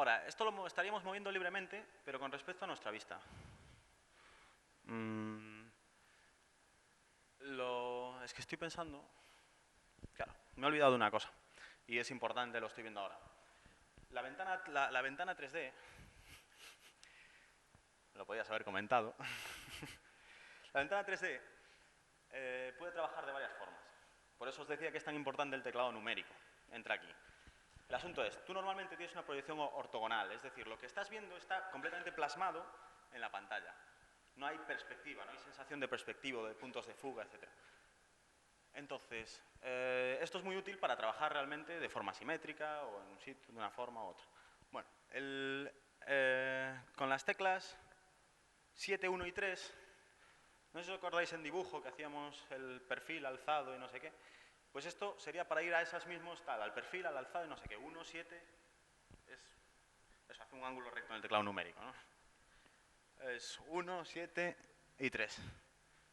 Ahora, esto lo estaríamos moviendo libremente, pero con respecto a nuestra vista. Es que estoy pensando... Claro, me he olvidado de una cosa. Y es importante, lo estoy viendo ahora. La ventana 3D... Lo podías haber comentado. La ventana 3D puede trabajar de varias formas. Por eso os decía que es tan importante el teclado numérico. Entra aquí. El asunto es, tú normalmente tienes una proyección ortogonal, es decir, lo que estás viendo está completamente plasmado en la pantalla. No hay perspectiva, no hay sensación de perspectiva, de puntos de fuga, etc. Entonces, esto es muy útil para trabajar realmente de forma simétrica o en un sitio, de una forma u otra. Bueno, con las teclas 7, 1 y 3, no sé si os acordáis en dibujo que hacíamos el perfil, alzado y no sé qué. Pues esto sería para ir a esas mismos, tal, al perfil, al alzado y no sé qué. 1, 7, eso hace un ángulo recto en el teclado numérico, ¿no? Es 1, 7 y 3.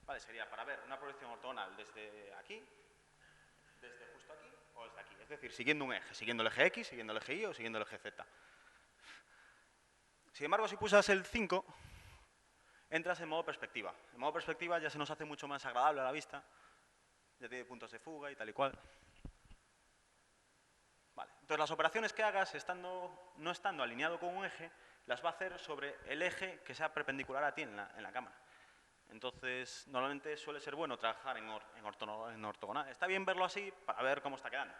Vale, sería para ver una proyección ortogonal desde aquí, desde justo aquí o desde aquí. Es decir, siguiendo un eje, siguiendo el eje X, siguiendo el eje Y o siguiendo el eje Z. Sin embargo, si pulsas el 5, entras en modo perspectiva. En modo perspectiva ya se nos hace mucho más agradable a la vista. Ya tiene puntos de fuga y tal y cual. Vale. Entonces, las operaciones que hagas no estando alineado con un eje, las va a hacer sobre el eje que sea perpendicular a ti en la cámara. Entonces, normalmente suele ser bueno trabajar en ortogonal. Está bien verlo así para ver cómo está quedando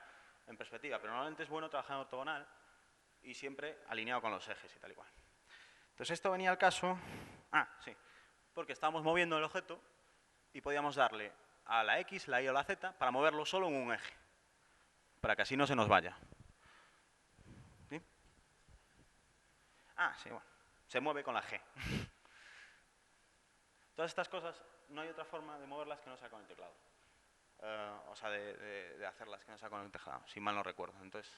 en perspectiva, pero normalmente es bueno trabajar en ortogonal y siempre alineado con los ejes y tal y cual. Entonces, esto venía al caso... sí, porque estábamos moviendo el objeto y podíamos darle a la X, la Y o la Z para moverlo solo en un eje, para que así no se nos vaya. ¿Sí? Sí, bueno. Se mueve con la G. Todas estas cosas, no hay otra forma de moverlas que no sea con el teclado. O sea, de hacerlas que no sea con el teclado, si mal no recuerdo. Entonces,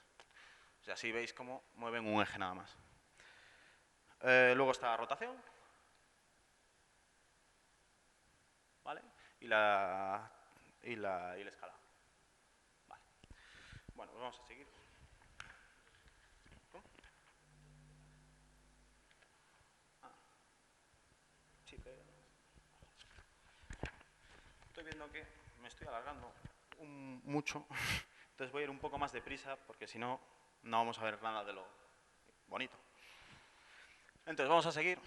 o sea, así veis cómo mueven un eje nada más. Luego está la rotación. ¿Vale? Y la escala. Vale. Bueno, pues vamos a seguir. Sí, pero... Estoy viendo que me estoy alargando mucho, entonces voy a ir un poco más deprisa porque si no, no vamos a ver nada de lo bonito. Entonces vamos a seguir.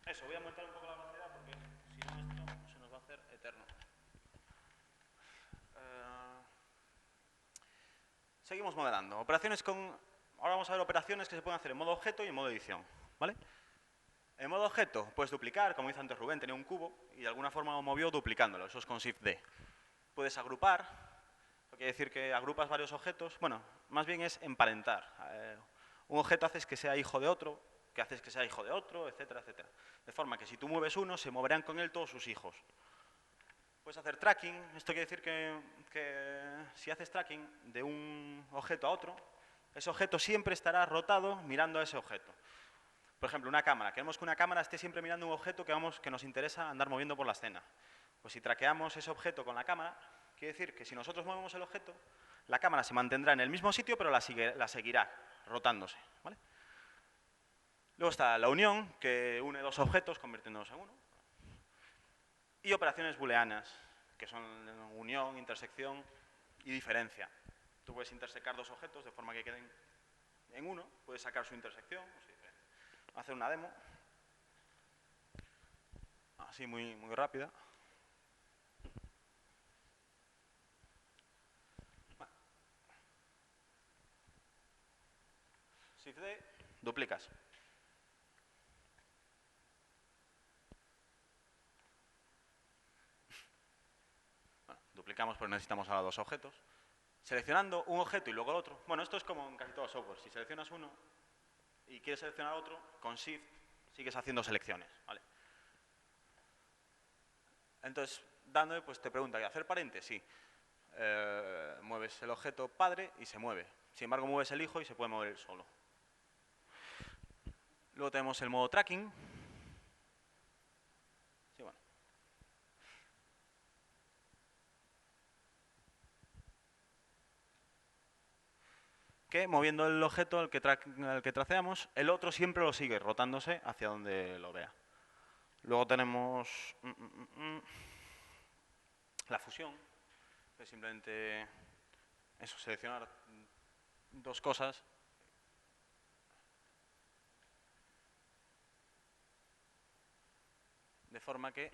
Eso, voy a aumentar un poco la velocidad porque si no esto se nos va a hacer eterno. Seguimos modelando. Ahora vamos a ver operaciones que se pueden hacer en modo objeto y en modo edición. ¿Vale? En modo objeto, puedes duplicar, como hizo antes Rubén, tenía un cubo y de alguna forma lo movió duplicándolo, eso es con Shift-D. Puedes agrupar, eso quiere decir que agrupas varios objetos, bueno, más bien es emparentar. Un objeto haces que sea hijo de otro, que haces que sea hijo de otro, etcétera, etcétera. De forma que si tú mueves uno, se moverán con él todos sus hijos. Puedes hacer tracking, esto quiere decir que si haces tracking de un objeto a otro, ese objeto siempre estará rotado mirando a ese objeto. Por ejemplo, una cámara. Queremos que una cámara esté siempre mirando un objeto que nos interesa andar moviendo por la escena. Pues si traqueamos ese objeto con la cámara, quiere decir que si nosotros movemos el objeto, la cámara se mantendrá en el mismo sitio, pero la seguirá rotándose. ¿Vale? Luego está la unión, que une dos objetos convirtiéndolos en uno. Y operaciones booleanas, que son unión, intersección y diferencia. Tú puedes intersecar dos objetos de forma que queden en uno, puedes sacar su intersección o su diferencia. Vamos a hacer una demo. Así muy rápida. Shift-D, duplicas. Bueno, duplicamos porque necesitamos ahora dos objetos. Seleccionando un objeto y luego el otro. Bueno, esto es como en casi todo software. Si seleccionas uno y quieres seleccionar otro, con Shift sigues haciendo selecciones. ¿Vale? Entonces, dándole, pues te pregunta, ¿qué hacer parente? Sí. Mueves el objeto padre y se mueve. Sin embargo, mueves el hijo y se puede mover él solo. Luego tenemos el modo tracking. Sí, bueno. que moviendo el objeto al que traceamos, el otro siempre lo sigue rotándose hacia donde lo vea. Luego tenemos la fusión, que es simplemente eso, seleccionar dos cosas. De forma que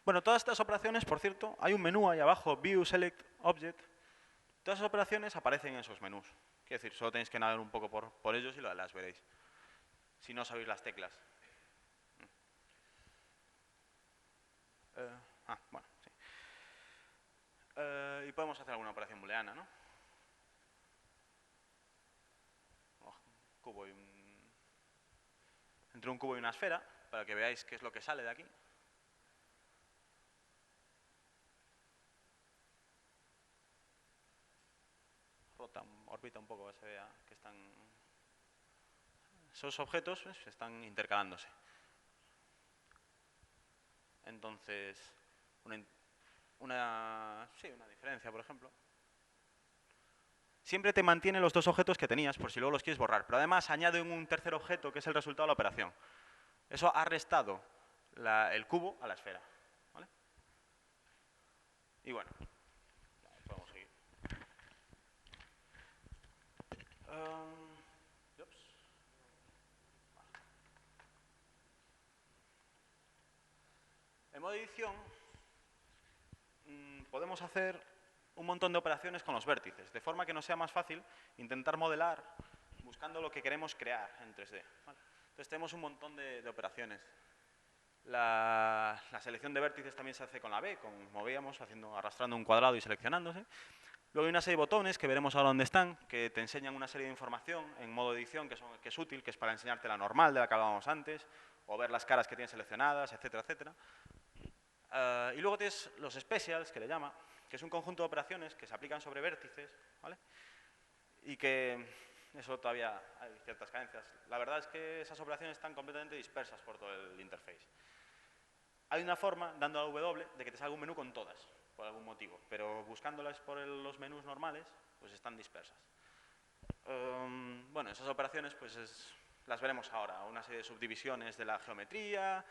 Bueno, todas estas operaciones, por cierto, hay un menú ahí abajo, View, Select, Object. Todas esas operaciones aparecen en esos menús. Quiero decir, solo tenéis que navegar un poco por ellos y las veréis. Si no sabéis las teclas. Bueno, sí. Y podemos hacer alguna operación booleana, ¿no? Entre un cubo y una esfera, para que veáis qué es lo que sale de aquí. Orbita un poco, se vea que están... Esos objetos están intercalándose. Entonces, una diferencia, por ejemplo. Siempre te mantiene los dos objetos que tenías, por si luego los quieres borrar. Pero además añade un tercer objeto que es el resultado de la operación. Eso ha restado el cubo a la esfera. ¿Vale? Y bueno, podemos seguir. En modo edición podemos hacer un montón de operaciones con los vértices, de forma que nos sea más fácil intentar modelar buscando lo que queremos crear en 3D. ¿Vale? Entonces tenemos un montón de operaciones. La selección de vértices también se hace con la B, como movíamos, arrastrando un cuadrado y seleccionándose. Luego hay una serie de botones que veremos ahora dónde están, que te enseñan una serie de información en modo edición que es útil, que es para enseñarte la normal de la que hablábamos antes, o ver las caras que tienes seleccionadas, etcétera, etcétera. Y luego tienes los specials, que le llama, que es un conjunto de operaciones que se aplican sobre vértices, ¿vale? Y que eso todavía hay ciertas carencias. La verdad es que esas operaciones están completamente dispersas por todo el interface. Hay una forma, dando a W, de que te salga un menú con todas, por algún motivo, pero buscándolas por los menús normales, pues están dispersas. Bueno, esas operaciones pues las veremos ahora, una serie de subdivisiones de la geometría,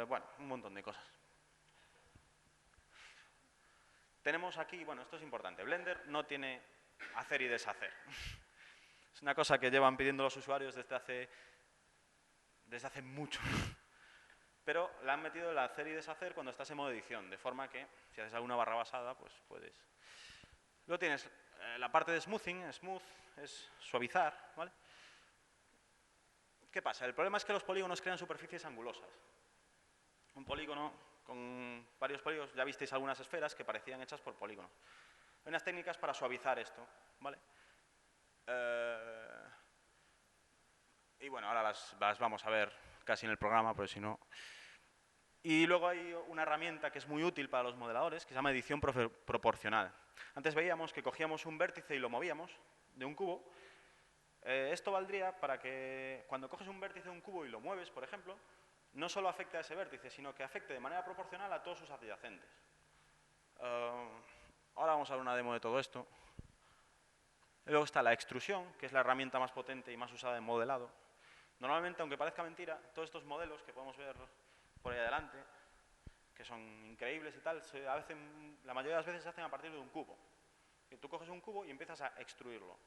bueno, un montón de cosas. Tenemos aquí, bueno, esto es importante, Blender no tiene hacer y deshacer. Es una cosa que llevan pidiendo los usuarios desde hace mucho. Pero la han metido el hacer y deshacer cuando estás en modo edición, de forma que si haces alguna barra basada, pues puedes. Luego tienes la parte de smoothing, smooth es suavizar, ¿vale? ¿Qué pasa? El problema es que los polígonos crean superficies angulosas. Un polígono con varios polígonos, ya visteis algunas esferas que parecían hechas por polígonos. Hay unas técnicas para suavizar esto, ¿vale? Y bueno, ahora las vamos a ver casi en el programa, porque si no... Y luego hay una herramienta que es muy útil para los modeladores, que se llama edición proporcional. Antes veíamos que cogíamos un vértice y lo movíamos de un cubo. Esto valdría para que cuando coges un vértice de un cubo y lo mueves, por ejemplo, no solo afecte a ese vértice, sino que afecte de manera proporcional a todos sus adyacentes. Ahora vamos a ver una demo de todo esto. Luego está la extrusión, que es la herramienta más potente y más usada en modelado. Normalmente, aunque parezca mentira, todos estos modelos que podemos ver por ahí adelante, que son increíbles y tal, la mayoría de las veces se hacen a partir de un cubo. Que tú coges un cubo y empiezas a extruirlo.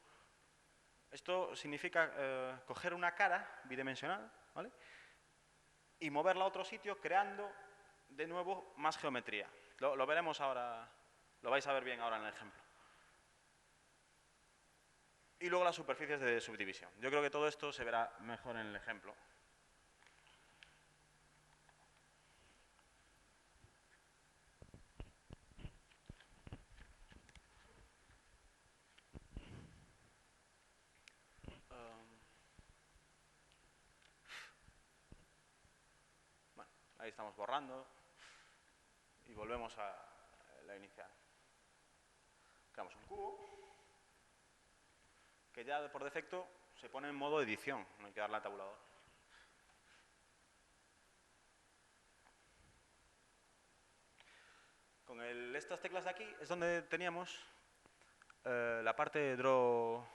Esto significa coger una cara bidimensional, ¿vale? Y moverla a otro sitio creando de nuevo más geometría. Lo veremos ahora, lo vais a ver bien ahora en el ejemplo. Y luego las superficies de subdivisión. Yo creo que todo esto se verá mejor en el ejemplo. Bueno, ahí estamos borrando y volvemos a la inicial. Creamos un cubo que ya por defecto se pone en modo edición, no hay que darle a tabulador. Con estas teclas de aquí es donde teníamos La parte de Draw...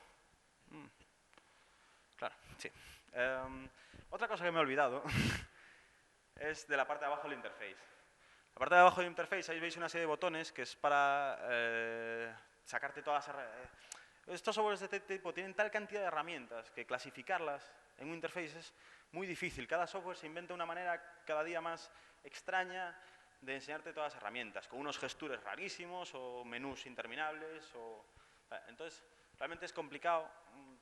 Claro, sí. Otra cosa que me he olvidado es de la parte de abajo del interface. La parte de abajo del interface, ahí veis una serie de botones que es para sacarte todas las... estos softwares de este tipo tienen tal cantidad de herramientas que clasificarlas en un interface es muy difícil. Cada software se inventa una manera cada día más extraña de enseñarte todas las herramientas, con unos gestures rarísimos o menús interminables. Entonces, realmente es complicado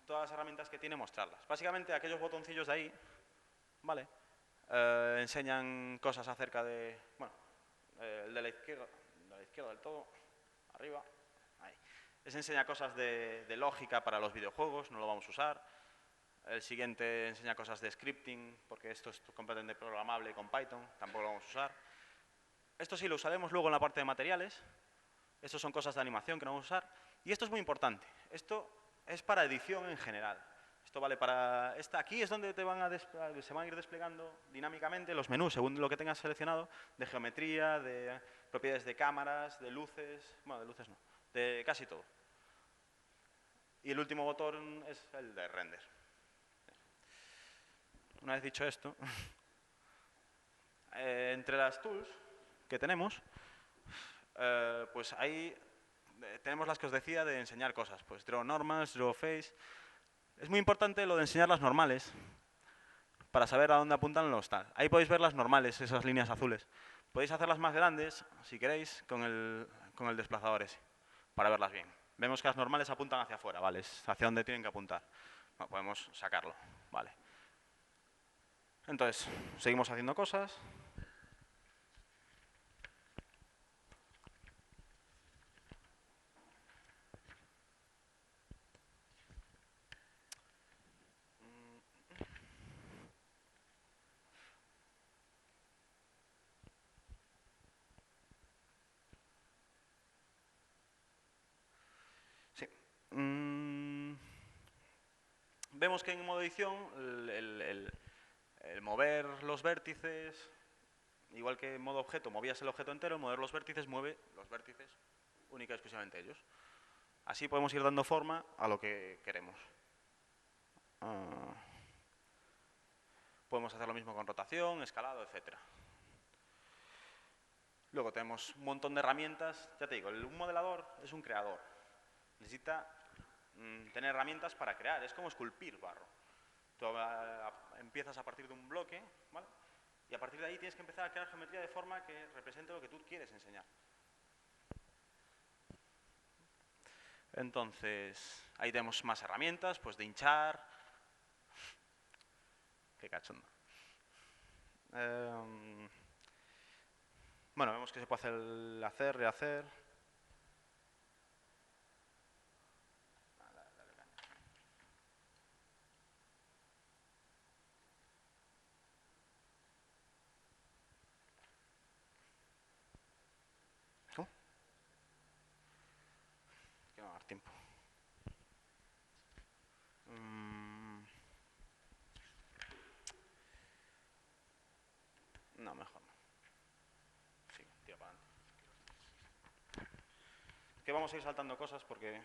todas las herramientas que tiene mostrarlas. Básicamente, aquellos botoncillos de ahí, ¿vale? Enseñan cosas acerca de... Bueno, el de la izquierda del todo, arriba, ahí. Les enseña cosas de lógica para los videojuegos, no lo vamos a usar. El siguiente enseña cosas de scripting, porque esto es completamente programable con Python, tampoco lo vamos a usar. Esto sí lo usaremos luego en la parte de materiales. Estos son cosas de animación que no vamos a usar. Y esto es muy importante. Esto es para edición en general. Esto vale para... Aquí es donde se van a ir desplegando dinámicamente los menús, según lo que tengas seleccionado, de geometría, de propiedades de cámaras, de luces... Bueno, de luces no, de casi todo. Y el último botón es el de render. Una vez dicho esto, entre las tools que tenemos, pues ahí tenemos las que os decía de enseñar cosas. Pues Draw Normals, Draw Face... Es muy importante lo de enseñar las normales para saber a dónde apuntan los tal. Ahí podéis ver las normales, esas líneas azules. Podéis hacerlas más grandes, si queréis, con el desplazador ese, para verlas bien. Vemos que las normales apuntan hacia afuera, ¿vale? Es hacia dónde tienen que apuntar. Bueno, podemos sacarlo, ¿vale? Entonces, seguimos haciendo cosas. Sí. Vemos que en modo edición el mover los vértices, igual que en modo objeto movías el objeto entero, mover los vértices mueve los vértices única y exclusivamente ellos. Así podemos ir dando forma a lo que queremos. Podemos hacer lo mismo con rotación, escalado, etc. Luego tenemos un montón de herramientas. Ya te digo, un modelador es un creador. Necesita tener herramientas para crear. Es como esculpir barro. Tú empiezas a partir de un bloque, ¿vale? Y a partir de ahí tienes que empezar a crear geometría de forma que represente lo que tú quieres enseñar. Entonces, ahí tenemos más herramientas, pues de hinchar. Qué cachondo. Bueno, vemos que se puede hacer, rehacer. ¿Cómo? Que no va a dar tiempo. No, mejor no. Sí, tira para adelante. Que vamos a ir saltando cosas porque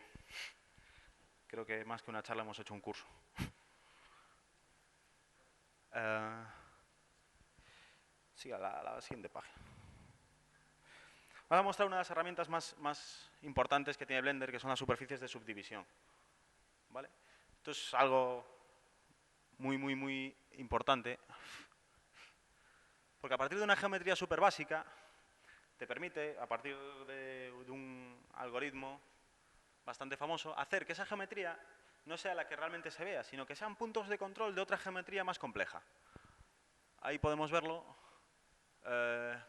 creo que más que una charla hemos hecho un curso. Sí, a la siguiente página. Vamos a mostrar una de las herramientas más importantes que tiene Blender, que son las superficies de subdivisión. ¿Vale? Esto es algo muy importante, porque a partir de una geometría súper básica, te permite, a partir de un algoritmo bastante famoso, hacer que esa geometría no sea la que realmente se vea, sino que sean puntos de control de otra geometría más compleja. Ahí podemos verlo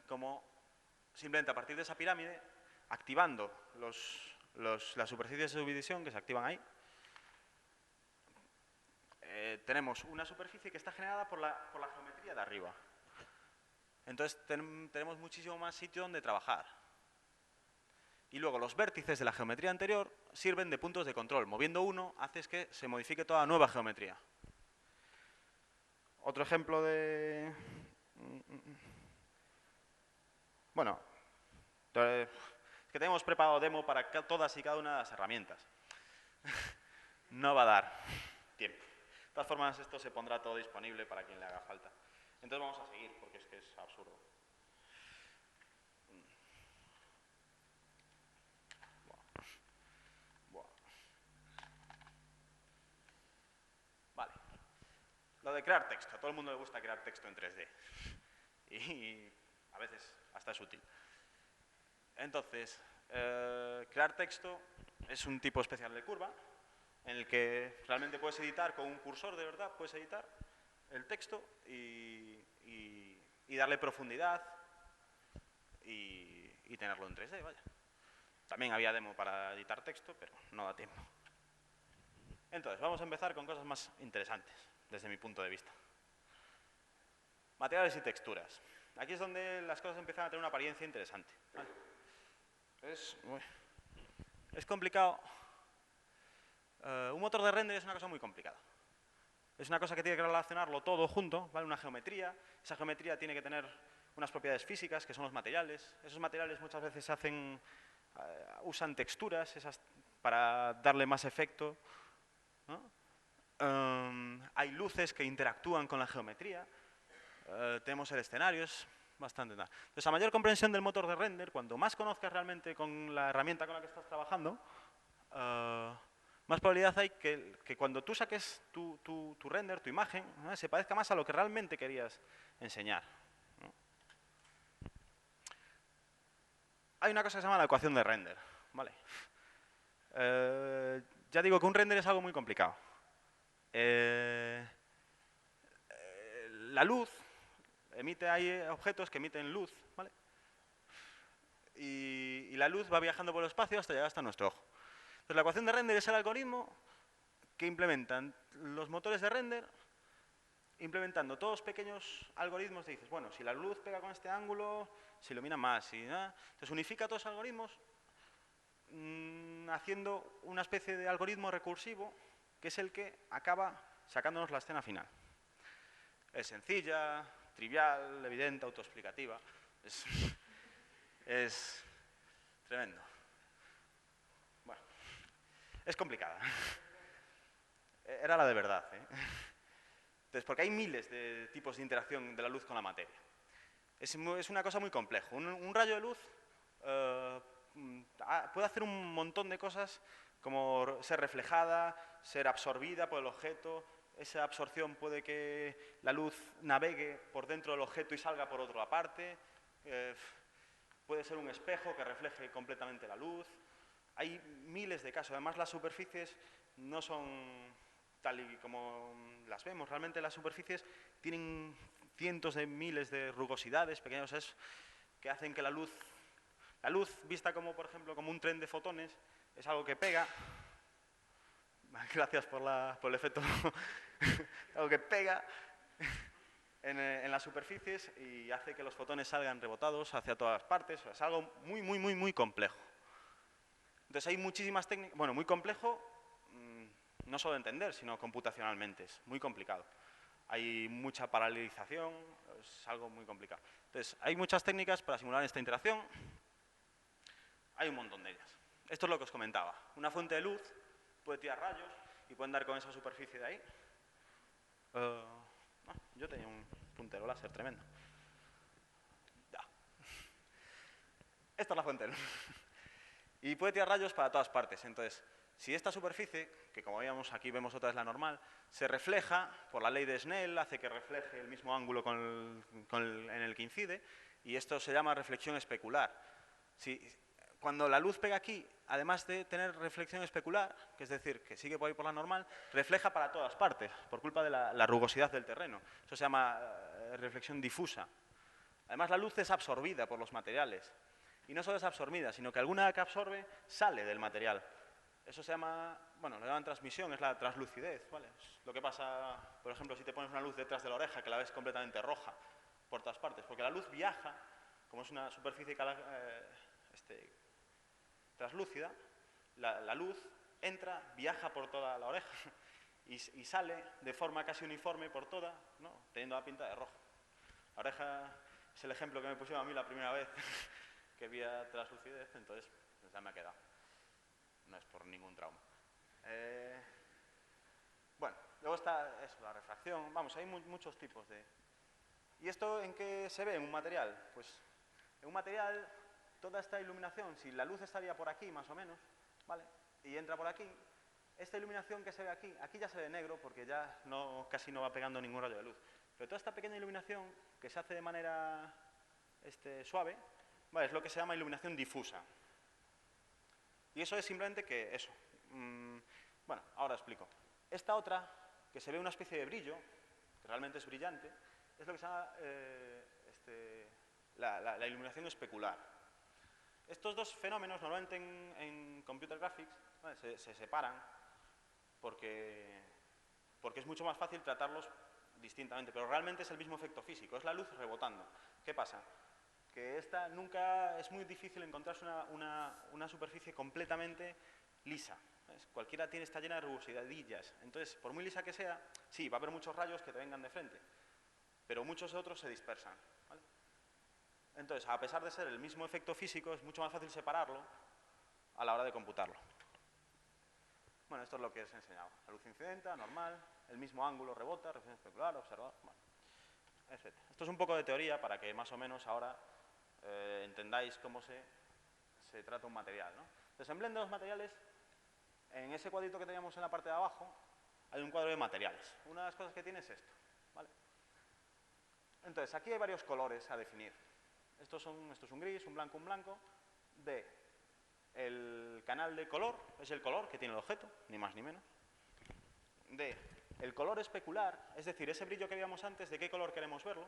como simplemente a partir de esa pirámide, activando las superficies de subdivisión que se activan ahí, tenemos una superficie que está generada por la geometría de arriba. Entonces tenemos muchísimo más sitio donde trabajar. Y luego los vértices de la geometría anterior sirven de puntos de control. Moviendo uno haces que se modifique toda nueva geometría. Otro ejemplo de... Bueno, que tenemos preparado demo para todas y cada una de las herramientas. No va a dar tiempo. De todas formas, esto se pondrá todo disponible para quien le haga falta. Entonces vamos a seguir, porque es que es absurdo. Vale. Lo de crear texto. A todo el mundo le gusta crear texto en 3D. Y a veces hasta es útil. Entonces, crear texto es un tipo especial de curva en el que realmente puedes editar con un cursor, de verdad, puedes editar el texto y darle profundidad y tenerlo en 3D, vaya. También había demo para editar texto, pero no da tiempo. Entonces, vamos a empezar con cosas más interesantes, desde mi punto de vista. Materiales y texturas. Aquí es donde las cosas empiezan a tener una apariencia interesante. ¿Vale? Es complicado. Un motor de render es una cosa muy complicada. Es una cosa que tiene que relacionarlo todo junto, ¿vale? Una geometría. Esa geometría tiene que tener unas propiedades físicas, que son los materiales. Esos materiales muchas veces usan texturas para darle más efecto, ¿no? Hay luces que interactúan con la geometría. Tenemos el escenario, es bastante nada. Entonces, a mayor comprensión del motor de render, cuanto más conozcas realmente con la herramienta con la que estás trabajando, más probabilidad hay que cuando tú saques tu render, tu imagen, ¿no?, se parezca más a lo que realmente querías enseñar, ¿no? Hay una cosa que se llama la ecuación de render, ¿vale? Ya digo que un render es algo muy complicado. La luz hay objetos que emiten luz, ¿vale? Y la luz va viajando por el espacio hasta llegar hasta nuestro ojo. Entonces, la ecuación de render es el algoritmo que implementan los motores de render, implementando todos pequeños algoritmos. Te dices, bueno, si la luz pega con este ángulo, se ilumina más. Entonces, unifica todos los algoritmos haciendo una especie de algoritmo recursivo que es el que acaba sacándonos la escena final. Es sencilla, trivial, evidente, autoexplicativa. Es tremendo. Bueno, es complicada. Era la de verdad, ¿eh? Entonces, porque hay miles de tipos de interacción de la luz con la materia. Es una cosa muy compleja. Un rayo de luz puede hacer un montón de cosas, como ser reflejada, ser absorbida por el objeto. Esa absorción puede que la luz navegue por dentro del objeto y salga por otra parte. Puede ser un espejo que refleje completamente la luz. Hay miles de casos. Además, las superficies no son tal y como las vemos. Realmente las superficies tienen cientos de miles de rugosidades pequeñas que hacen que la luz vista como, por ejemplo, como un tren de fotones, es algo que pega. Gracias por el efecto. Algo que pega en las superficies y hace que los fotones salgan rebotados hacia todas las partes. O sea, es algo muy, muy, muy, muy complejo. Entonces hay muchísimas técnicas. Bueno, muy complejo, no solo de entender, sino computacionalmente. Es muy complicado. Hay mucha paralelización, es algo muy complicado. Entonces, hay muchas técnicas para simular esta interacción. Hay un montón de ellas. Esto es lo que os comentaba. Una fuente de luz puede tirar rayos y pueden dar con esa superficie de ahí. Yo tenía un puntero láser tremendo. Ya. Esta es la fuente de luz. Y puede tirar rayos para todas partes. Entonces, si esta superficie, que como veíamos aquí, vemos otra vez la normal, se refleja por la ley de Snell, hace que refleje el mismo ángulo en el que incide, y esto se llama reflexión especular. Cuando la luz pega aquí, además de tener reflexión especular, que es decir, que sigue por ahí por la normal, refleja para todas partes, por culpa de la rugosidad del terreno. Eso se llama reflexión difusa. Además, la luz es absorbida por los materiales. Y no solo es absorbida, sino que alguna que absorbe sale del material. Eso se llama, bueno, lo llaman transmisión, es la translucidez, ¿vale? Es lo que pasa, por ejemplo, si te pones una luz detrás de la oreja, que la ves completamente roja por todas partes, porque la luz viaja, como es una superficie translúcida, la luz entra, viaja por toda la oreja y sale de forma casi uniforme por toda, ¿no?, teniendo la pinta de rojo. La oreja es el ejemplo que me pusieron a mí la primera vez que vi a translucidez, entonces ya me ha quedado. No es por ningún trauma. Bueno, luego está eso, la refracción. Vamos, hay muchos tipos de... ¿Y esto en qué se ve en un material? Pues en un material, toda esta iluminación, si la luz estaría por aquí más o menos, ¿vale? Y entra por aquí, esta iluminación que se ve aquí, aquí ya se ve negro porque ya casi no va pegando ningún rayo de luz. Pero toda esta pequeña iluminación que se hace de manera suave, ¿vale? Es lo que se llama iluminación difusa. Y eso es simplemente que eso. Bueno, ahora explico. Esta otra, que se ve una especie de brillo, que realmente es brillante, es lo que se llama la iluminación especular. Estos dos fenómenos normalmente en computer graphics, ¿vale? se separan porque es mucho más fácil tratarlos distintamente, pero realmente es el mismo efecto físico, es la luz rebotando. ¿Qué pasa? Que esta nunca es muy difícil encontrarse una superficie completamente lisa. ¿Ves? Cualquiera está llena de rugosidadillas. Entonces, por muy lisa que sea, sí, va a haber muchos rayos que te vengan de frente, pero muchos otros se dispersan. ¿Vale? Entonces, a pesar de ser el mismo efecto físico, es mucho más fácil separarlo a la hora de computarlo. Bueno, esto es lo que os he enseñado. La luz incidenta, normal, el mismo ángulo rebota, reflexión especular, observado, bueno, etc. Esto es un poco de teoría para que más o menos ahora entendáis cómo se trata un material, ¿no? Entonces, en Blender los materiales, en ese cuadrito que teníamos en la parte de abajo, hay un cuadro de materiales. Una de las cosas que tiene es esto, ¿vale? Entonces, aquí hay varios colores a definir. Esto es un gris, un blanco, de el canal de color, es el color que tiene el objeto, ni más ni menos. De el color especular, es decir, ese brillo que veíamos antes, de qué color queremos verlo.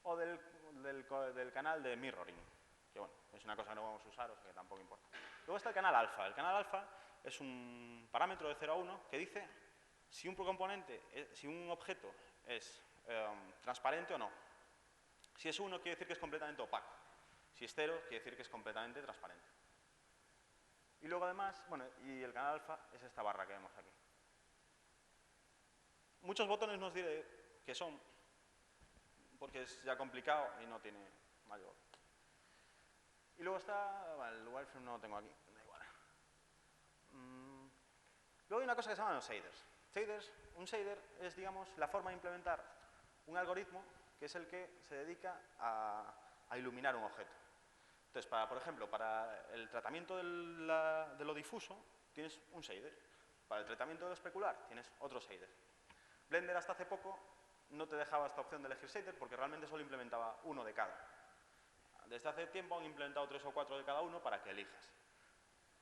O del canal de mirroring, que bueno, es una cosa que no vamos a usar, o sea que tampoco importa. Luego está el canal alfa. El canal alfa es un parámetro de 0 a 1 que dice si un componente, si un objeto es transparente o no. Si es 1, quiere decir que es completamente opaco. Si es 0, quiere decir que es completamente transparente. Y luego además, bueno, y el canal alfa es esta barra que vemos aquí. Muchos botones nos diré que son, porque es ya complicado y no tiene mayor. Y luego está, bueno, el wireframe no lo tengo aquí, da igual. Luego hay una cosa que se llama los shaders. Un shader es, digamos, la forma de implementar un algoritmo que es el que se dedica a iluminar un objeto. Entonces, por ejemplo, para el tratamiento de lo difuso, tienes un shader. Para el tratamiento de lo especular, tienes otro shader. Blender hasta hace poco no te dejaba esta opción de elegir shader porque realmente solo implementaba uno de cada. Desde hace tiempo han implementado 3 o 4 de cada uno para que elijas.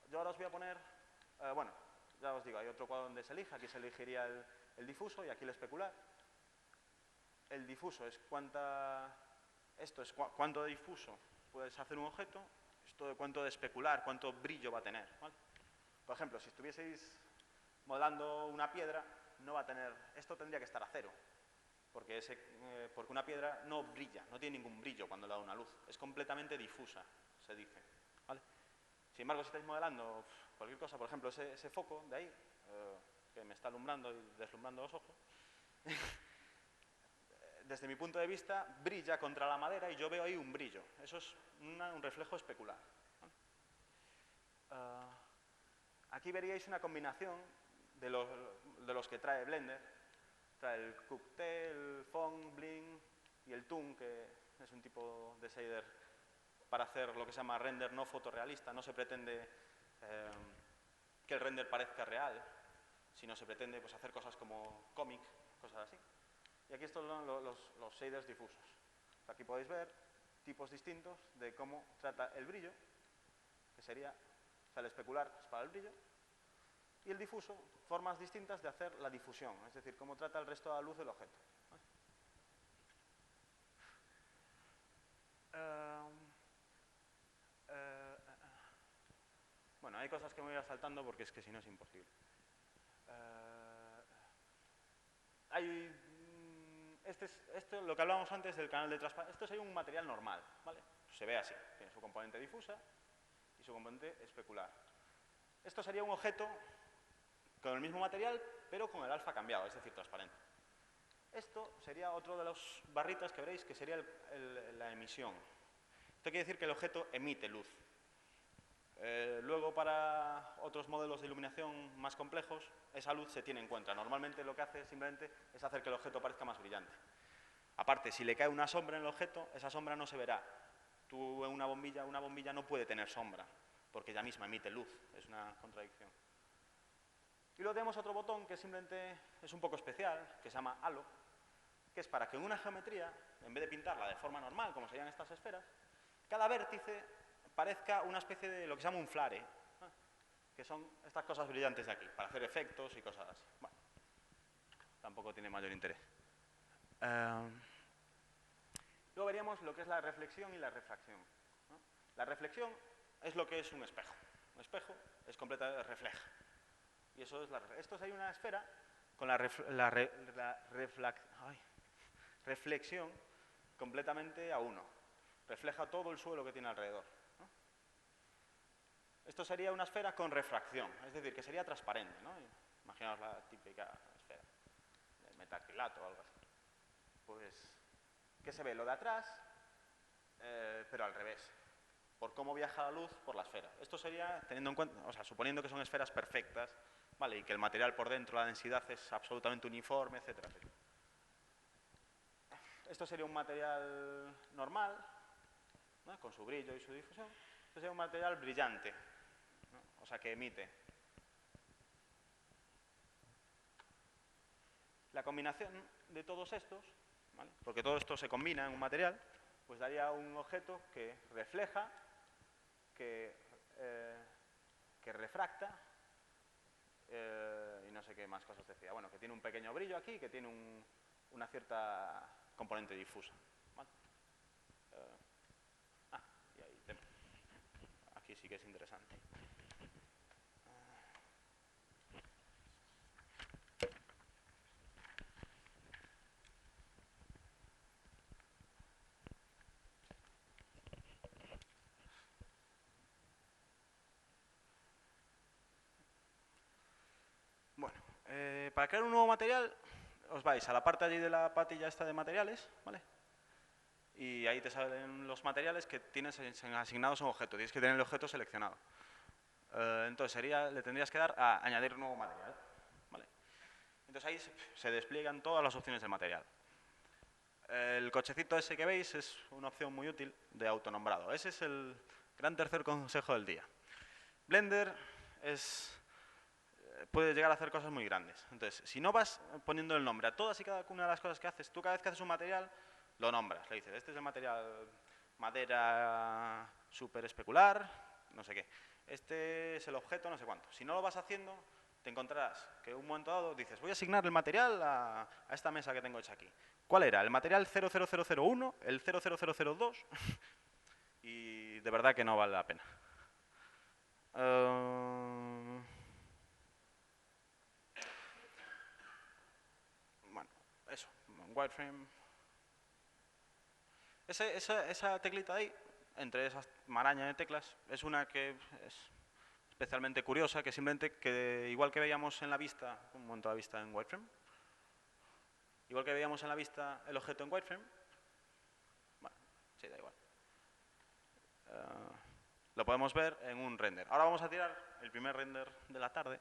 Yo ahora os voy a poner, bueno, ya os digo, hay otro cuadro donde se elige, aquí se elegiría el difuso y aquí el especular. El difuso es cuánto de difuso puedes hacer un objeto, esto de cuánto de especular, cuánto brillo va a tener, ¿vale? Por ejemplo, si estuvieseis modelando una piedra, no va a tener, esto tendría que estar a 0, porque una piedra no brilla, no tiene ningún brillo cuando le da una luz, es completamente difusa, se dice, ¿vale? Sin embargo, si estáis modelando cualquier cosa, por ejemplo, ese foco de ahí, que me está alumbrando y deslumbrando los ojos, desde mi punto de vista, brilla contra la madera y yo veo ahí un brillo. Eso es un reflejo especular. Aquí veríais una combinación de los que trae Blender. Trae el Cocktail, el Fong, Bling y el Toon, que es un tipo de shader para hacer lo que se llama render no fotorrealista. No se pretende que el render parezca real, sino se pretende pues, hacer cosas como cómic, cosas así. Y aquí estos son los shaders difusos. Aquí podéis ver tipos distintos de cómo trata el brillo, que sería, o sea, el especular es para el brillo, y el difuso, formas distintas de hacer la difusión, es decir, cómo trata el resto de la luz del objeto. Bueno, hay cosas que me voy a ir saltando porque es que si no es imposible. Esto, lo que hablábamos antes del canal de transparencia, esto sería un material normal, ¿vale? Se ve así, tiene su componente difusa y su componente especular. Esto sería un objeto con el mismo material, pero con el alfa cambiado, es decir, transparente. Esto sería otro de las barritas que veréis, que sería la emisión. Esto quiere decir que el objeto emite luz. Luego, para otros modelos de iluminación más complejos, esa luz se tiene en cuenta. Normalmente lo que hace simplemente es hacer que el objeto parezca más brillante. Aparte, si le cae una sombra en el objeto, esa sombra no se verá. Tú en una bombilla no puede tener sombra, porque ella misma emite luz. Es una contradicción. Y luego tenemos otro botón que simplemente es un poco especial, que se llama halo, que es para que en una geometría, en vez de pintarla de forma normal, como serían estas esferas, cada vértice parezca una especie de lo que se llama un flare, que son estas cosas brillantes de aquí, para hacer efectos y cosas así. Bueno, tampoco tiene mayor interés. Luego veríamos lo que es la reflexión y la refracción, ¿no? La reflexión es lo que es un espejo. Un espejo es completamente refleja. Y eso es esto es ahí una esfera con la reflexión completamente a 1. Refleja todo el suelo que tiene alrededor, ¿no? Esto sería una esfera con refracción, es decir, que sería transparente, ¿no? Imaginaos la típica esfera de metacrilato o algo así. Pues, ¿qué se ve? Lo de atrás, pero al revés. Por cómo viaja la luz por la esfera. Esto sería teniendo en cuenta, o sea, suponiendo que son esferas perfectas, ¿vale? Y que el material por dentro, la densidad es absolutamente uniforme, etcétera, etcétera. Esto sería un material normal, ¿no? Con su brillo y su difusión. Esto sería un material brillante, ¿no? O sea, que emite. La combinación de todos estos, ¿vale? Porque todo esto se combina en un material, pues daría un objeto que refleja, que refracta, y no sé qué más cosas decía. Bueno, que tiene un pequeño brillo aquí, que tiene una cierta componente difusa, ¿vale? Y ahí tenemos. Aquí sí que es interesante. Bueno, para crear un nuevo material, os vais a la parte allí de la patilla esta de materiales, ¿vale? Y ahí te salen los materiales que tienes asignados a un objeto. Tienes que tener el objeto seleccionado. Entonces le tendrías que dar a añadir nuevo material, ¿vale? Entonces ahí se despliegan todas las opciones del material. El cochecito ese que veis es una opción muy útil de autonombrado. Ese es el gran tercer consejo del día. Blender puede llegar a hacer cosas muy grandes. Entonces, si no vas poniendo el nombre a todas y cada una de las cosas que haces, tú cada vez que haces un material, lo nombras. Le dices, este es el material madera súper especular, no sé qué. Este es el objeto, no sé cuánto. Si no lo vas haciendo, te encontrarás que en un momento dado dices, voy a asignar el material a esta mesa que tengo hecha aquí. ¿Cuál era? ¿El material 00001? ¿El 00002? Y de verdad que no vale la pena. Bueno, eso, wireframe. Esa teclita ahí, entre esas marañas de teclas, es una que es especialmente curiosa, que simplemente, igual que veíamos en la vista, un momento la vista en wireframe, igual que veíamos en la vista el objeto en wireframe, bueno, sí, da igual. Lo podemos ver en un render. Ahora vamos a tirar el primer render de la tarde.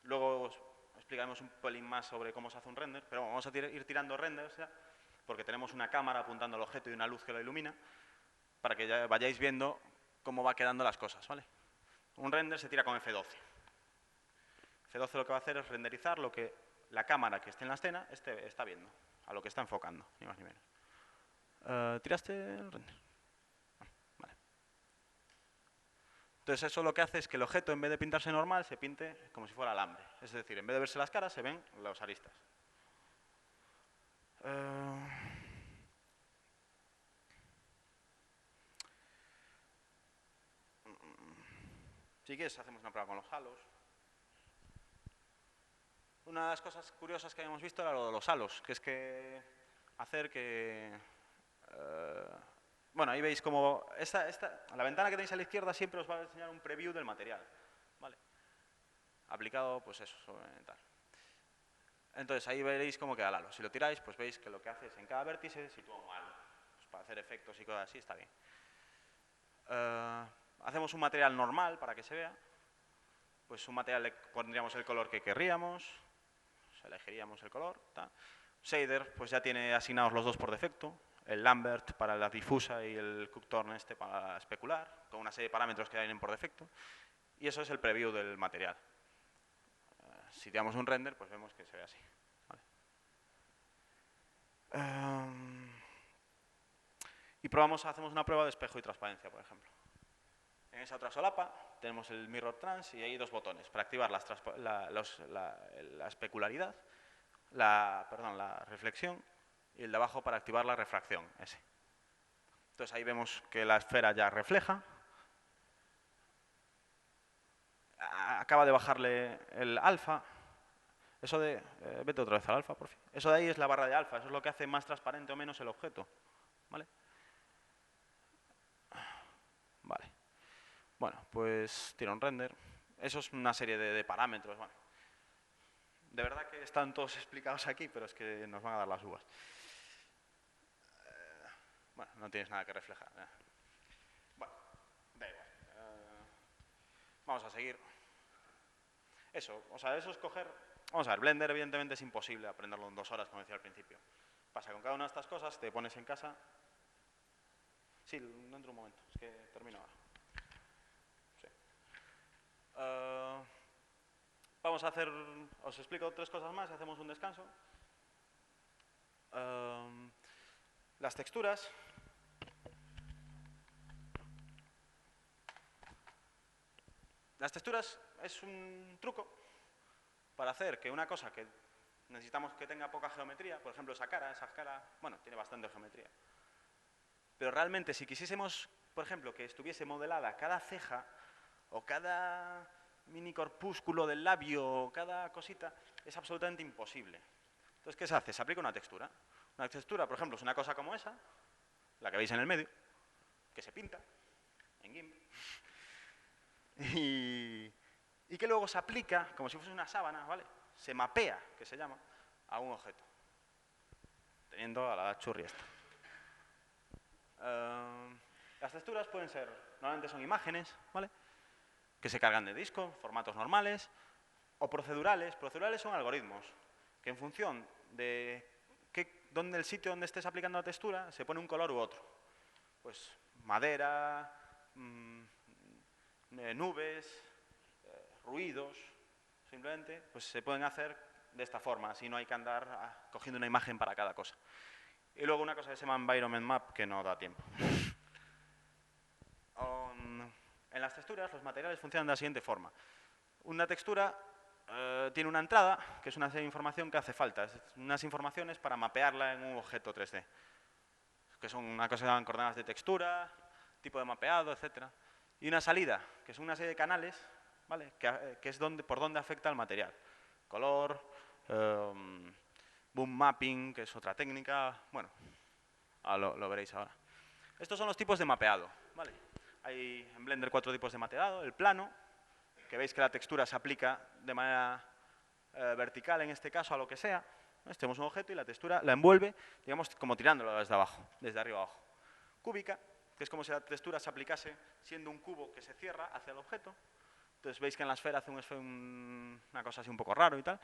Luego os explicaremos un pelín más sobre cómo se hace un render, pero vamos a ir tirando renders ya, porque tenemos una cámara apuntando al objeto y una luz que lo ilumina, para que ya vayáis viendo cómo va quedando las cosas, ¿vale? Un render se tira con F12. F12 lo que va a hacer es renderizar lo que la cámara que esté en la escena está viendo, a lo que está enfocando, ni más ni menos. ¿Tiraste el render? Vale. Entonces eso lo que hace es que el objeto, en vez de pintarse normal, se pinte como si fuera alambre. Es decir, en vez de verse las caras, se ven las aristas. Si quieres, hacemos una prueba con los halos. Una de las cosas curiosas que habíamos visto era lo de los halos, que es que hacer que... bueno, ahí veis como... la ventana que tenéis a la izquierda siempre os va a enseñar un preview del material, ¿vale? Aplicado, pues eso, sobre tal. Entonces ahí veréis cómo queda el halo. Si lo tiráis, pues veis que lo que hace es en cada vértice sitúa un halo. Pues para hacer efectos y cosas así está bien. Hacemos un material normal para que se vea. Pues un material le pondríamos el color que querríamos, elegiríamos el color. Shader pues ya tiene asignados los dos por defecto, el Lambert para la difusa y el Cooktorn para especular, con una serie de parámetros que vienen por defecto. Y eso es el preview del material. Si damos un render, pues vemos que se ve así. ¿Vale? Y hacemos una prueba de espejo y transparencia, por ejemplo. En esa otra solapa tenemos el Mirror Trans y hay dos botones para activar la especularidad, la reflexión, y el de abajo para activar la refracción, ese. Entonces ahí vemos que la esfera ya refleja. Acaba de bajarle el alfa. Eso de... vete otra vez al alfa, por fin. Eso de ahí es la barra de alfa. Eso es lo que hace más transparente o menos el objeto. ¿Vale? Vale. Bueno, pues tira un render. Eso es una serie de parámetros. Bueno, de verdad que están todos explicados aquí, pero es que nos van a dar las uvas. Bueno, no tienes nada que reflejar. Bueno, da igual. Vamos a seguir. Eso, o sea, eso es coger... Vamos a ver, Blender evidentemente es imposible aprenderlo en 2 horas, como decía al principio. Pasa con cada una de estas cosas, te pones en casa... Sí, dentro de un momento, es que termino ahora. Sí. Vamos a hacer... Os explico 3 cosas más y hacemos un descanso. Las texturas... Las texturas es un truco para hacer que una cosa que necesitamos que tenga poca geometría, por ejemplo esa cara, bueno, tiene bastante geometría. Pero realmente si quisiésemos, por ejemplo, que estuviese modelada cada ceja o cada mini corpúsculo del labio o cada cosita, es absolutamente imposible. Entonces, ¿qué se hace? Se aplica una textura. Una textura, por ejemplo, es una cosa como esa, la que veis en el medio, que se pinta en GIMP. Y que luego se aplica, como si fuese una sábana, ¿vale? Se mapea, que se llama, a un objeto, teniendo a la churri esta. Las texturas pueden ser, normalmente son imágenes, ¿vale? Que se cargan de disco, formatos normales, o procedurales. Procedurales son algoritmos, que en función de el sitio donde estés aplicando la textura, se pone un color u otro. Pues madera, nubes, ruidos, simplemente, pues se pueden hacer de esta forma, así no hay que andar cogiendo una imagen para cada cosa. Y luego una cosa que se llama Environment Map, que no da tiempo. En las texturas, los materiales funcionan de la siguiente forma. Una textura tiene una entrada, que es una serie de información que hace falta. Unas informaciones para mapearla en un objeto 3D. Que son una cosa que se llaman coordenadas de textura, tipo de mapeado, etc. Y una salida, que son una serie de canales, ¿vale? Que es por donde afecta el material. Color, boom mapping, que es otra técnica. Bueno, lo veréis ahora. Estos son los tipos de mapeado, ¿vale? Hay en Blender 4 tipos de mapeado. El plano, que veis que la textura se aplica de manera vertical, en este caso, a lo que sea. Tenemos un objeto y la textura la envuelve, digamos, como tirándolo desde abajo, desde arriba abajo. Cúbica, que es como si la textura se aplicase siendo un cubo que se cierra hacia el objeto. Entonces veis que en la esfera hace una cosa así un poco raro y tal,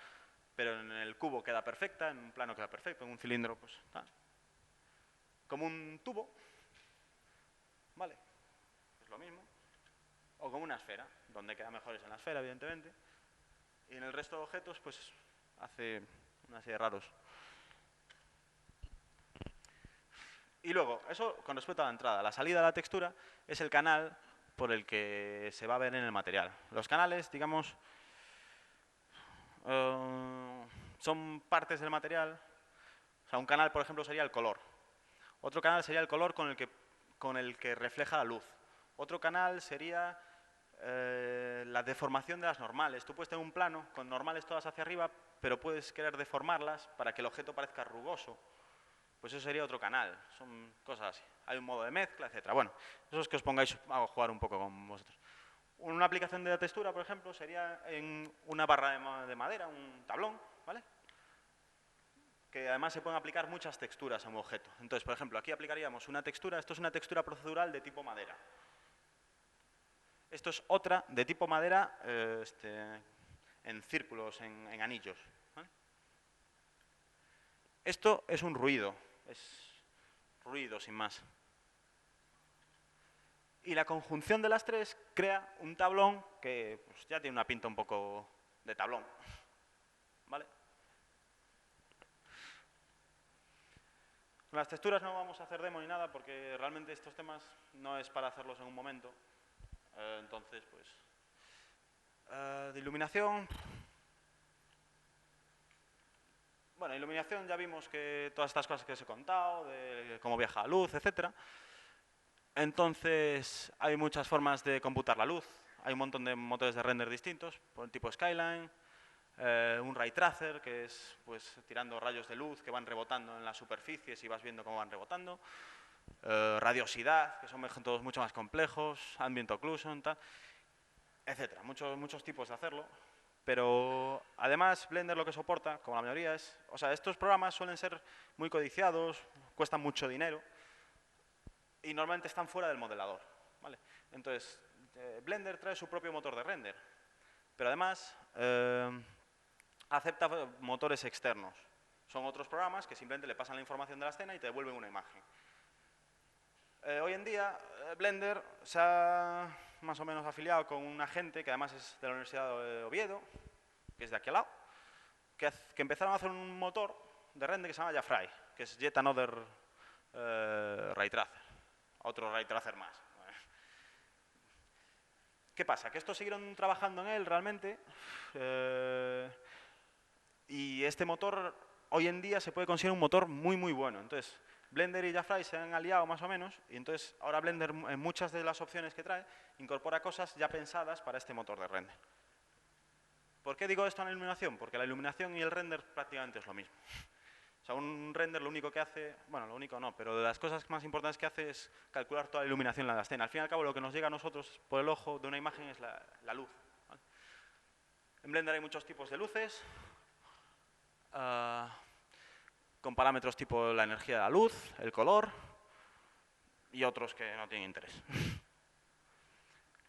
pero en el cubo queda perfecta, en un plano queda perfecto, en un cilindro, pues tal. Como un tubo, ¿vale? Es lo mismo. O como una esfera, donde queda mejor es en la esfera, evidentemente. Y en el resto de objetos, pues hace una serie de raros. Y luego, eso con respecto a la entrada. La salida de la textura es el canal por el que se va a ver en el material. Los canales, digamos, son partes del material. O sea, un canal, por ejemplo, sería el color. Otro canal sería el color con el que refleja la luz. Otro canal sería la deformación de las normales. Tú puedes tener un plano con normales todas hacia arriba, pero puedes querer deformarlas para que el objeto parezca rugoso. Pues eso sería otro canal. Son cosas así. Hay un modo de mezcla, etc. Bueno, eso es que os pongáis a jugar un poco con vosotros. Una aplicación de la textura, por ejemplo, sería en una barra de madera, un tablón, ¿vale? Que además se pueden aplicar muchas texturas a un objeto. Entonces, por ejemplo, aquí aplicaríamos una textura. Esto es una textura procedural de tipo madera. Esto es otra de tipo madera en círculos, en anillos. ¿Vale? Esto es un ruido, es ruido sin más. Y la conjunción de las tres crea un tablón que pues, ya tiene una pinta un poco de tablón. ¿Vale? Con las texturas no vamos a hacer demo ni nada porque realmente estos temas no es para hacerlos en un momento. Entonces, pues... de iluminación... Bueno, iluminación ya vimos que todas estas cosas que os he contado, de cómo viaja la luz, etcétera. Entonces, hay muchas formas de computar la luz. Hay un montón de motores de render distintos, por el tipo Skyline, un ray tracer, que es pues tirando rayos de luz que van rebotando en las superficies y vas viendo cómo van rebotando. Radiosidad, que son métodos mucho más complejos, ambient occlusion, tal, etcétera. Muchos tipos de hacerlo. Pero además Blender lo que soporta, como la mayoría, es... O sea, estos programas suelen ser muy codiciados, cuestan mucho dinero y normalmente están fuera del modelador. ¿Vale? Entonces, Blender trae su propio motor de render, pero además acepta motores externos. Son otros programas que simplemente le pasan la información de la escena y te devuelven una imagen. Hoy en día, Blender se ha más o menos afiliado con un agente que además es de la Universidad de Oviedo, que es de aquí al lado, que empezaron a hacer un motor de render que se llama Jafray, que es Yet Another Ray Tracer, otro Ray Tracer más. ¿Qué pasa? Que estos siguieron trabajando en él realmente y este motor hoy en día se puede considerar un motor muy, muy bueno. Entonces, Blender y Jafray se han aliado más o menos y entonces ahora Blender en muchas de las opciones que trae incorpora cosas ya pensadas para este motor de render. ¿Por qué digo esto en la iluminación? Porque la iluminación y el render prácticamente es lo mismo. O sea, un render lo único que hace, bueno, lo único no, pero de las cosas más importantes que hace es calcular toda la iluminación de la escena. Al fin y al cabo, lo que nos llega a nosotros por el ojo de una imagen es la luz. ¿Vale? En Blender hay muchos tipos de luces, con parámetros tipo la energía de la luz, el color y otros que no tienen interés.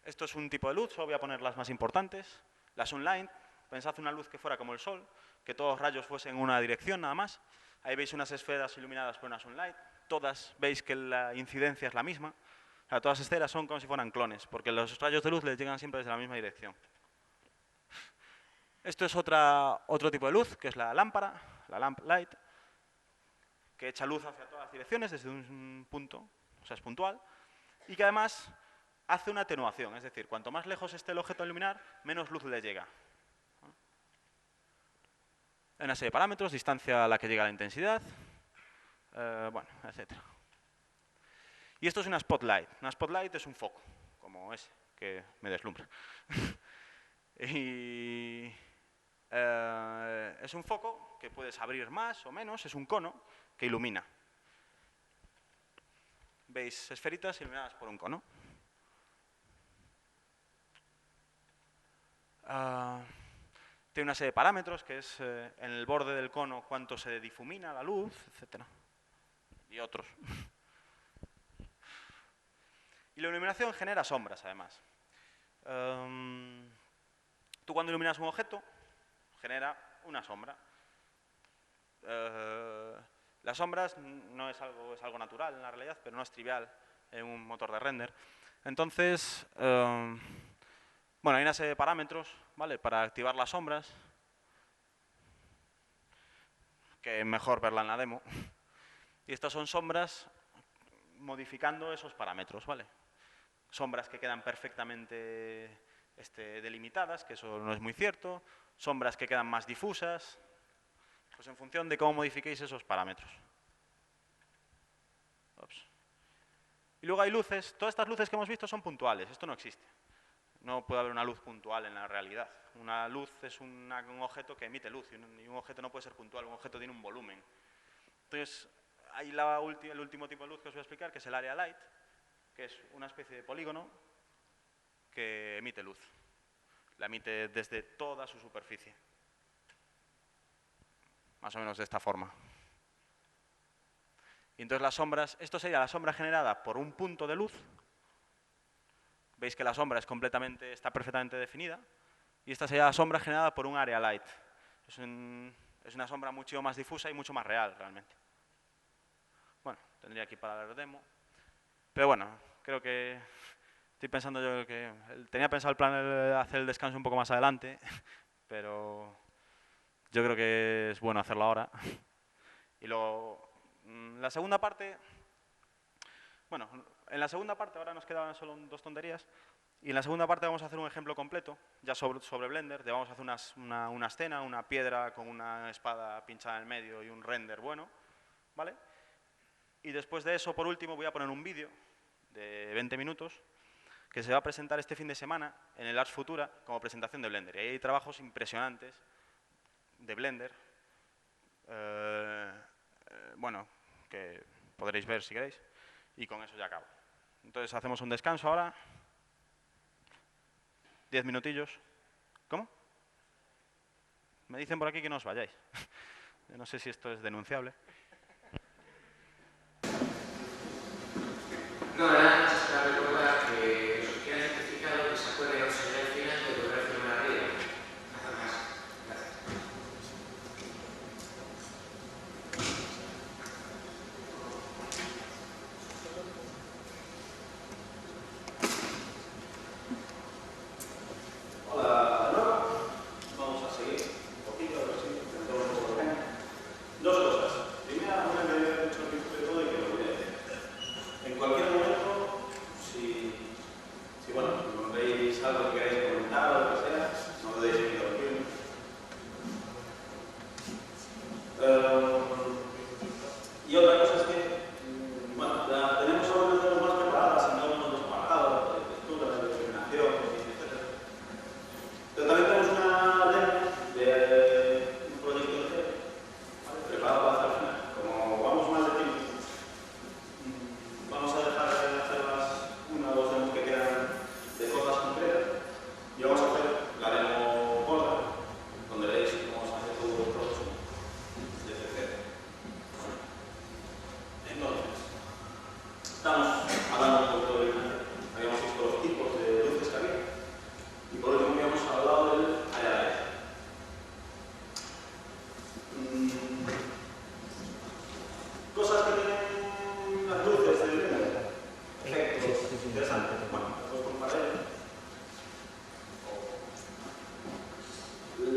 Esto es un tipo de luz, solo voy a poner las más importantes. La Sunlight, pensad una luz que fuera como el sol, que todos los rayos fuesen en una dirección nada más. Ahí veis unas esferas iluminadas por una Sunlight. Todas veis que la incidencia es la misma. O sea, todas las esferas son como si fueran clones, porque los rayos de luz les llegan siempre desde la misma dirección. Esto es otro tipo de luz, que es la lámpara, la lamp light, que echa luz hacia todas las direcciones desde un punto, o sea, es puntual, y que además hace una atenuación, es decir, cuanto más lejos esté el objeto a iluminar, menos luz le llega. Hay una serie de parámetros, distancia a la que llega la intensidad, bueno, etc. Y esto es una spotlight. Una spotlight es un foco, como ese, que me deslumbra. Y es un foco que puedes abrir más o menos, es un cono que ilumina. Veis esferitas iluminadas por un cono. Tiene una serie de parámetros, que es en el borde del cono cuánto se difumina la luz, etc. Y otros. Y la iluminación genera sombras, además. Tú cuando iluminas un objeto, genera una sombra. Las sombras no es algo natural en la realidad, pero no es trivial en un motor de render. Entonces, bueno, hay una serie de parámetros, ¿vale? Para activar las sombras, que es mejor verla en la demo. Y estas son sombras modificando esos parámetros, ¿vale? Sombras que quedan perfectamente delimitadas, que eso no es muy cierto. Sombras que quedan más difusas, pues en función de cómo modifiquéis esos parámetros. Ups. Y luego hay luces. Todas estas luces que hemos visto son puntuales. Esto no existe. No puede haber una luz puntual en la realidad. Una luz es un objeto que emite luz y un objeto no puede ser puntual. Un objeto tiene un volumen. Entonces, hay el último tipo de luz que os voy a explicar, que es el area light, que es una especie de polígono que emite luz. La emite desde toda su superficie. Más o menos de esta forma. Y entonces las sombras, esto sería la sombra generada por un punto de luz, veis que la sombra está perfectamente definida, y esta sería la sombra generada por un area light. Es una sombra mucho más difusa y mucho más real, realmente. Bueno, tendría aquí para la demo. Pero bueno, creo que estoy pensando yo que... Tenía pensado el plan de hacer el descanso un poco más adelante, pero yo creo que es bueno hacerlo ahora. Y luego, la segunda parte... Bueno, en la segunda parte ahora nos quedan solo 2 tonterías. Y en la segunda parte vamos a hacer un ejemplo completo, ya sobre Blender, vamos a hacer una escena, una piedra con una espada pinchada en el medio y un render bueno, ¿vale? Y después de eso, por último, voy a poner un vídeo de 20 minutos que se va a presentar este fin de semana en el Ars Futura como presentación de Blender. Y ahí hay trabajos impresionantes de Blender, bueno, que podréis ver si queréis, y con eso ya acabo. Entonces hacemos un descanso ahora. 10 minutillos. ¿Cómo? Me dicen por aquí que no os vayáis. No sé si esto es denunciable. No, nada, es para recordar que los que quieran certificado que se acuerden al señor al final de volver a hacer una arriba. Nada más. Gracias. Hola, de nuevo. Vamos a seguir un poquito, a ver si entendemos un poco bien. 2 cosas. Primera, una que había dicho al principio de todo y que me olvidé. En cualquier momento, si bueno, veis algo que queréis comentar o lo que sea, no dudéis en interrumpirme. Y otra cosa es que, bueno, ya tenemos algunas de las más preparadas en algunos apartados de textura, de discriminación, etc. Pero también tenemos una demo de un proyecto de cero, ¿vale? Preparado para hacer al final. Como vamos más de tiempo, vamos a dejar de hacer las 1 o 2 demos que quedan de cosas concretas y vamos a hacer la demo gorda, donde veréis cómo se hace todo el proceso desde cero. Entonces, estamos hablando un poco de iluminación. Habíamos visto los tipos de luces que había. Y por último habíamos hablado del area light. Cosas que tienen las luces del Blender. Efectos interesantes. Bueno, he puesto un par de ellos.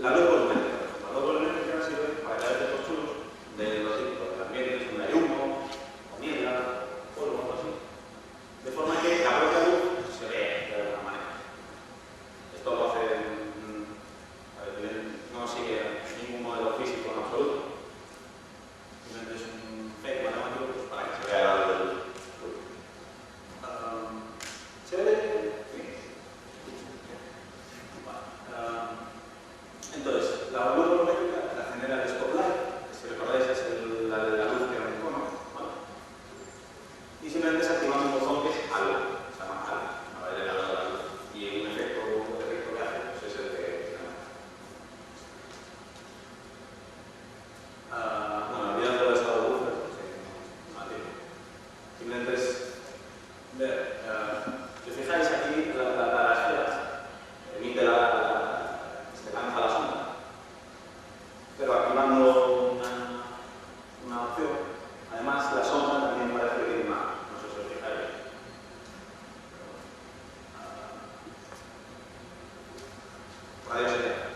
La luz volumétrica. La luz volumétrica sirve para crear efectos chulos de los tipos de ambientes donde hay humo, o niebla, polvo, algo así. De forma que la propia luz se ve de alguna manera. Esto lo hace, no sigue ningún modelo físico en absoluto. Simplemente es un fake matemático pues, para que se vea la luz. ¿Se ve? Sí. Entonces, la luz volumétrica la genera el spotlight, que si recordáis es la luz que me cono, ¿vale? Y simplemente se activa un botón que es halo, se llama halo, ¿vale? La luz. Y un efecto que hace pues es el que se llama. Bueno, olvidando el estado de luces, no hay tiempo. Simplemente es ver, si os fijáis aquí, la esfera emite se lanza la sombra, pero activando una opción, además la sombra también parece que tiene una, no sé si os fijáis. Radio sería.